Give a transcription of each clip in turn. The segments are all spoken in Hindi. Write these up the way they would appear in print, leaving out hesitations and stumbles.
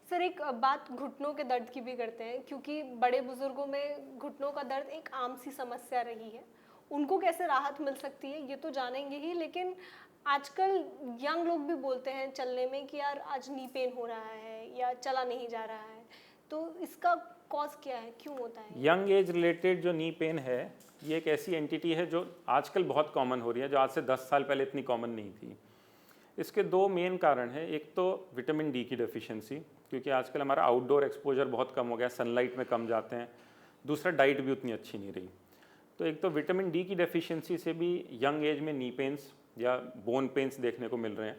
सर एक बात घुटनों के दर्द की भी करते हैं, क्योंकि बड़े बुजुर्गों में घुटनों का दर्द एक आम सी समस्या रही है। उनको कैसे राहत मिल सकती है ये तो जानेंगे ही, लेकिन आजकल यंग लोग भी बोलते हैं चलने में कि यार आज नी पेन हो रहा है या चला नहीं जा रहा है। तो इसका कॉज क्या है, क्यों होता है ये? यंग एज रिलेटेड जो नी पेन है, ये एक ऐसी एंटिटी है जो आजकल बहुत कॉमन हो रही है, जो आज से 10 साल पहले इतनी कॉमन नहीं थी। इसके दो मेन कारण हैं। एक तो विटामिन डी की डेफिशिएंसी, क्योंकि आजकल हमारा आउटडोर एक्सपोजर बहुत कम हो गया, सनलाइट में कम जाते हैं। दूसरा, डाइट भी उतनी अच्छी नहीं रही। तो एक तो विटामिन डी की डेफिशिएंसी से भी यंग एज में नी पेन्स या बोन पेन्स देखने को मिल रहे हैं।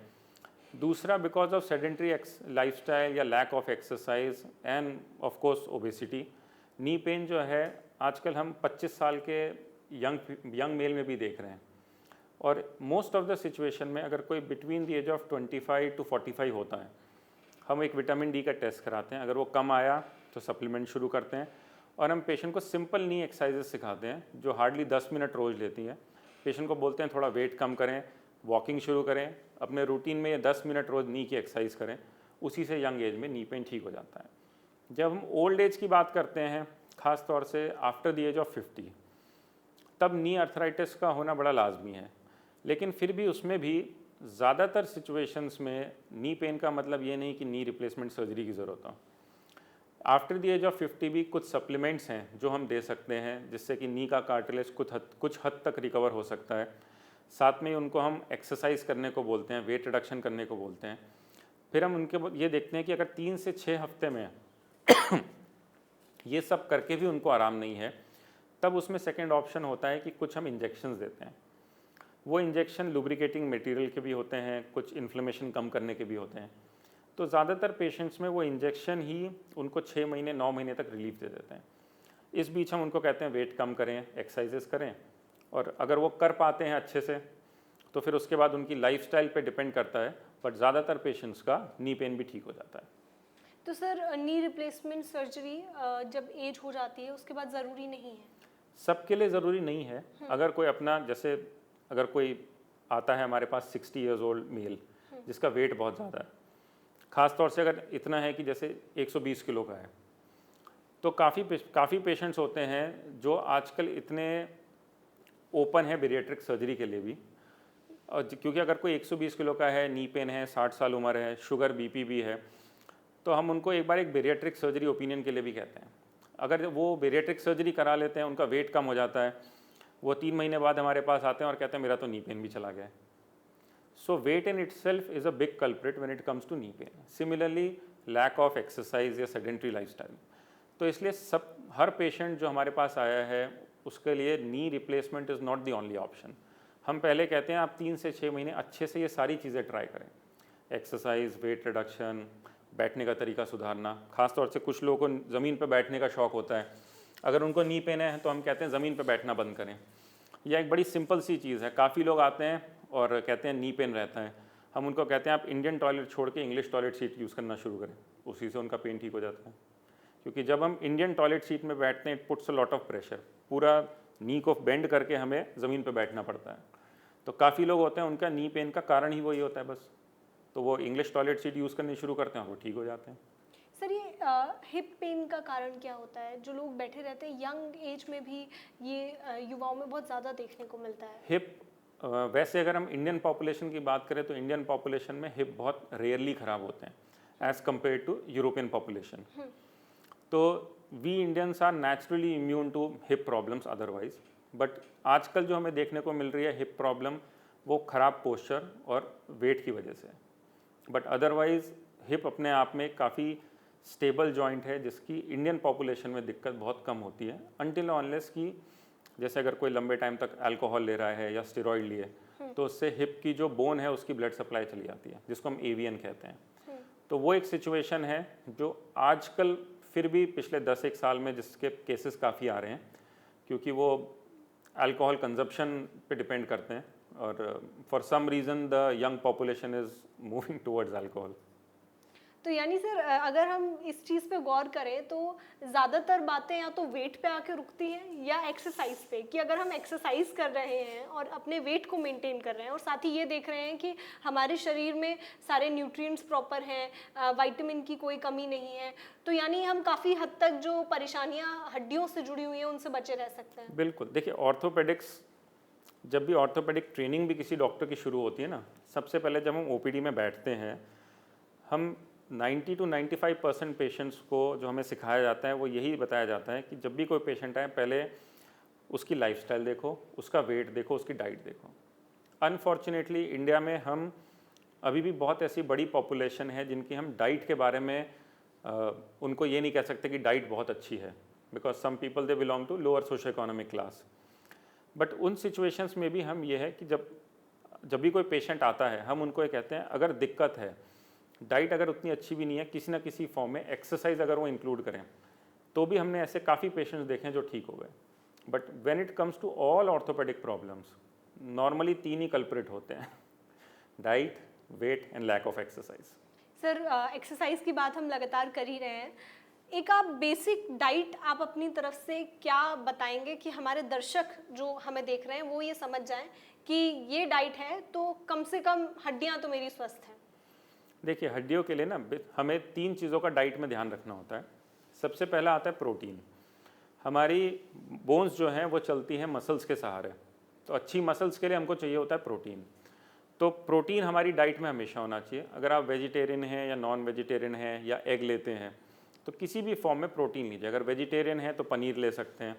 दूसरा, बिकॉज ऑफ सेडेंट्री लाइफस्टाइल या lack of exercise and of course obesity, knee pain जो है आजकल हम 25 साल के यंग मेल में भी देख रहे हैं। और मोस्ट ऑफ द सिचुएशन में अगर कोई between the age of 25 to 45 होता है, हम एक विटामिन डी का टेस्ट कराते हैं। अगर वो कम आया तो सप्लीमेंट शुरू करते हैं, और हम पेशेंट को सिंपल नी एक्सरसाइजेस सिखाते हैं जो हार्डली 10 मिनट रोज़ लेती हैं। पेशेंट को बोलते हैं थोड़ा वेट कम करें, वॉकिंग शुरू करें, अपने रूटीन में 10 मिनट रोज़ नी की एक्सरसाइज करें। उसी से यंग एज में नी पेन ठीक हो जाता है। जब हम ओल्ड एज की बात करते हैं, ख़ास तौर से आफ्टर द एज ऑफ 50, तब नी अर्थराइटिस का होना बड़ा लाजमी है। लेकिन फिर भी उसमें भी ज़्यादातर सिचुएशंस में नी पेन का मतलब ये नहीं कि नी रिप्लेसमेंट सर्जरी की ज़रूरत हो। आफ्टर द एज ऑफ 50 भी कुछ सप्लीमेंट्स हैं जो हम दे सकते हैं, जिससे कि नी का कार्टिलेज कुछ हद तक रिकवर हो सकता है। साथ में उनको हम एक्सरसाइज करने को बोलते हैं, वेट रिडक्शन करने को बोलते हैं। फिर हम उनके ये देखते हैं कि अगर 3 से 6 हफ्ते में ये सब करके भी उनको आराम नहीं है, तब उसमें सेकेंड ऑप्शन होता है कि कुछ हम इंजेक्शंस देते हैं। वो इंजेक्शन लुब्रिकेटिंग मटेरियल के भी होते हैं, कुछ इन्फ्लेमेशन कम करने के भी होते हैं। तो ज़्यादातर पेशेंट्स में वो इंजेक्शन ही उनको 6 महीने 9 महीने तक रिलीफ दे देते हैं। इस बीच हम उनको कहते हैं वेट कम करें, एक्सरसाइजेस करें, और अगर वो कर पाते हैं अच्छे से तो फिर उसके बाद उनकी लाइफस्टाइल पे डिपेंड करता है, बट ज़्यादातर पेशेंट्स का नी पेन भी ठीक हो जाता है। तो सर नी रिप्लेसमेंट सर्जरी जब एज हो जाती है उसके बाद ज़रूरी नहीं है? सबके लिए ज़रूरी नहीं है। अगर कोई अपना, जैसे अगर कोई आता है हमारे पास 60 ईयर्स ओल्ड मेल जिसका वेट बहुत ज़्यादा है, ख़ास तौर से अगर इतना है कि जैसे 120 किलो का है, तो काफ़ी पेशेंट्स होते हैं जो आजकल इतने ओपन है बेरिएट्रिक सर्जरी के लिए भी। और क्योंकि अगर कोई 120 किलो का है, नी पेन है, 60 साल उम्र है, शुगर बीपी भी है, तो हम उनको एक बार एक बेरिएट्रिक सर्जरी ओपिनियन के लिए भी कहते हैं। अगर वो बेरिएट्रिक सर्जरी करा लेते हैं, उनका वेट कम हो जाता है, वो 3 महीने बाद हमारे पास आते हैं और कहते हैं मेरा तो नी पेन भी चला गया है। So weight in itself is a big culprit when it comes to knee pain. Similarly lack of exercise या सेडेंट्री लाइफस्टाइल। तो इसलिए हर पेशेंट जो हमारे पास आया है उसके लिए knee replacement is not the only option. हम पहले कहते हैं आप 3 से 6 महीने अच्छे से ये सारी चीज़ें ट्राई करें। एक्सरसाइज, वेट रिडक्शन, बैठने का तरीका सुधारना। खास तौर से कुछ लोगों को ज़मीन पर बैठने का शौक़ होता है, अगर उनको नी पेन है तो हम कहते हैं ज़मीन पर बैठना बंद करें। यह एक बड़ी सिंपल सी चीज़ है। काफ़ी लोग आते हैं और कहते हैं नी पेन रहता है, हम उनको कहते हैं आप इंडियन टॉयलेट छोड़ के इंग्लिश टॉयलेट सीट यूज़ करना शुरू करें, उसी से उनका पेन ठीक हो जाता है। क्योंकि जब हम इंडियन टॉयलेट सीट में बैठते हैं, it puts a lot of pressure, पूरा नी को बेंड करके हमें ज़मीन पर बैठना पड़ता है। तो काफ़ी लोग होते हैं उनका नी पेन का कारण ही वही होता है बस, तो वो इंग्लिश टॉयलेट सीट यूज़ करनी शुरू करते हैं और वो ठीक हो जाते हैं। सर ये हिप पेन का कारण क्या होता है? जो लोग बैठे रहते हैं यंग एज में भी ये युवाओं में बहुत ज़्यादा देखने को मिलता है। हिप, वैसे अगर हम इंडियन पॉपुलेशन की बात करें तो इंडियन पॉपुलेशन में हिप बहुत रेयरली ख़राब होते हैं as compared to European population. तो we Indians are naturally immune to hip problems otherwise, but आजकल जो हमें देखने को मिल रही है हिप प्रॉब्लम, वो ख़राब पोस्चर और वेट की वजह से। बट अदरवाइज हिप अपने आप में काफ़ी स्टेबल जॉइंट है जिसकी इंडियन पॉपुलेशन में दिक्कत बहुत कम होती है, अनटिल अनलेस की जैसे अगर कोई लंबे टाइम तक अल्कोहल ले रहा है या स्टेरॉइड लिए, तो उससे हिप की जो बोन है उसकी ब्लड सप्लाई चली जाती है, जिसको हम एवीएन कहते हैं। तो वो एक सिचुएशन है जो आजकल फिर भी पिछले 10-1 साल में जिसके केसेस काफ़ी आ रहे हैं, क्योंकि वो अल्कोहल कंजप्शन पे डिपेंड करते हैं, और for some reason the young population is moving towards alcohol. तो यानी सर अगर हम इस चीज़ पे गौर करें तो ज़्यादातर बातें या तो वेट पे आके रुकती हैं या एक्सरसाइज पे, कि अगर हम एक्सरसाइज कर रहे हैं और अपने वेट को मेंटेन कर रहे हैं और साथ ही ये देख रहे हैं कि हमारे शरीर में सारे न्यूट्रिएंट्स प्रॉपर हैं, विटामिन की कोई कमी नहीं है, तो यानी हम काफ़ी हद तक जो परेशानियां हड्डियों से जुड़ी हुई हैं उनसे बचे रह सकते हैं। बिल्कुल, देखिए ऑर्थोपेडिक्स, जब भी ऑर्थोपेडिक ट्रेनिंग भी किसी डॉक्टर की शुरू होती है ना, सबसे पहले जब हम ओपीडी में बैठते हैं, हम 90 to 95% पेशेंट्स को जो हमें सिखाया जाता है वो यही बताया जाता है कि जब भी कोई पेशेंट आए पहले उसकी लाइफस्टाइल देखो, उसका वेट देखो, उसकी डाइट देखो। अनफॉर्चुनेटली इंडिया में हम अभी भी बहुत ऐसी बड़ी पॉपुलेशन है जिनकी हम डाइट के बारे में उनको ये नहीं कह सकते कि डाइट बहुत अच्छी है, because some people they belong to lower socio economic class. But उन सिचुएशंस में भी हम ये है कि जब भी कोई पेशेंट आता है हम उनको ये कहते हैं अगर दिक्कत है, डाइट अगर उतनी अच्छी भी नहीं है, किसी ना किसी फॉर्म में एक्सरसाइज अगर वो इंक्लूड करें, तो भी हमने ऐसे काफ़ी पेशेंट्स देखे हैं जो ठीक हो गए। But when it comes to all orthopaedic problems, normally 3 ही कल्प्रिट होते हैं, diet, weight and lack of exercise. Sir exercise की बात हम लगातार कर ही रहे हैं, एक आप बेसिक डाइट आप अपनी तरफ से क्या बताएंगे कि हमारे दर्शक जो हमें देख रहे हैं वो ये समझ जाएं कि ये डाइट है तो कम से कम हड्डियां तो मेरी स्वस्थ हैं? देखिए, हड्डियों के लिए ना हमें 3 चीज़ों का डाइट में ध्यान रखना होता है। सबसे पहला आता है प्रोटीन। हमारी बोन्स जो हैं वो चलती हैं मसल्स के सहारे, तो अच्छी मसल्स के लिए हमको चाहिए होता है प्रोटीन। तो प्रोटीन हमारी डाइट में हमेशा होना चाहिए। अगर आप वेजिटेरियन हैं या नॉन वेजिटेरियन हैं या एग लेते हैं तो किसी भी फॉर्म में प्रोटीन लीजिए। अगर वेजिटेरियन है तो पनीर ले सकते हैं,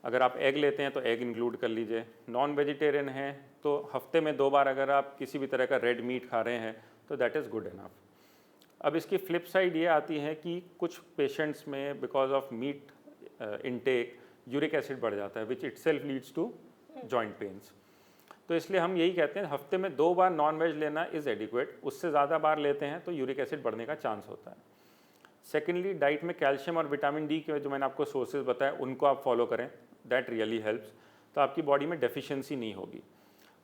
अगर आप एग लेते हैं तो एग इंक्लूड कर लीजिए। नॉन वेजिटेरियन है तो हफ्ते में 2 बार अगर आप किसी भी तरह का रेड मीट खा रहे हैं तो दैट इज़ गुड इनफ। अब इसकी फ्लिप साइड ये आती है कि कुछ पेशेंट्स में because of meat intake uric acid बढ़ जाता है which itself leads to joint pains. तो इसलिए हम यही कहते हैं हफ्ते में 2 बार नॉन वेज लेना इज़ एडिक्वेट। उससे ज़्यादा बार लेते हैं तो यूरिक एसिड बढ़ने का चांस होता है। सेकेंडली, डाइट में कैल्शियम और विटामिन डी के जो मैंने आपको सोर्सेज बताए उनको आप फॉलो करें, दैट रियली हेल्प्स। तो आपकी बॉडी में डेफिशिएंसी नहीं होगी।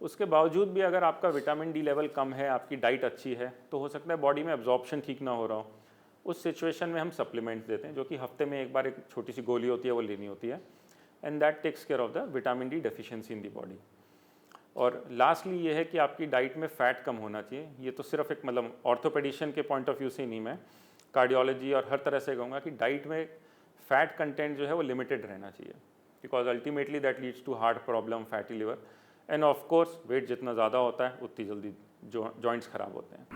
उसके बावजूद भी अगर आपका विटामिन डी लेवल कम है, आपकी डाइट अच्छी है, तो हो सकता है बॉडी में एब्जॉर्प्शन ठीक ना हो रहा हो। उस सिचुएशन में हम सप्लीमेंट्स देते हैं जो कि हफ्ते में एक बार एक छोटी सी गोली होती है वो लेनी होती है, and that takes care of the vitamin D deficiency in the body. और लास्टली ये है कि आपकी डाइट में फ़ैट कम होना चाहिए। ये तो सिर्फ एक मतलब ऑर्थोपेडिशियन के पॉइंट ऑफ व्यू से ही नहीं, मैं कार्डियोलॉजी और हर तरह से कहूँगा कि डाइट में फ़ैट कंटेंट जो है वो लिमिटेड रहना चाहिए, because ultimately that leads to heart problem, fatty liver, and of course weight जितना ज़्यादा होता है उतनी जल्दी जॉइंट्स ख़राब होते हैं।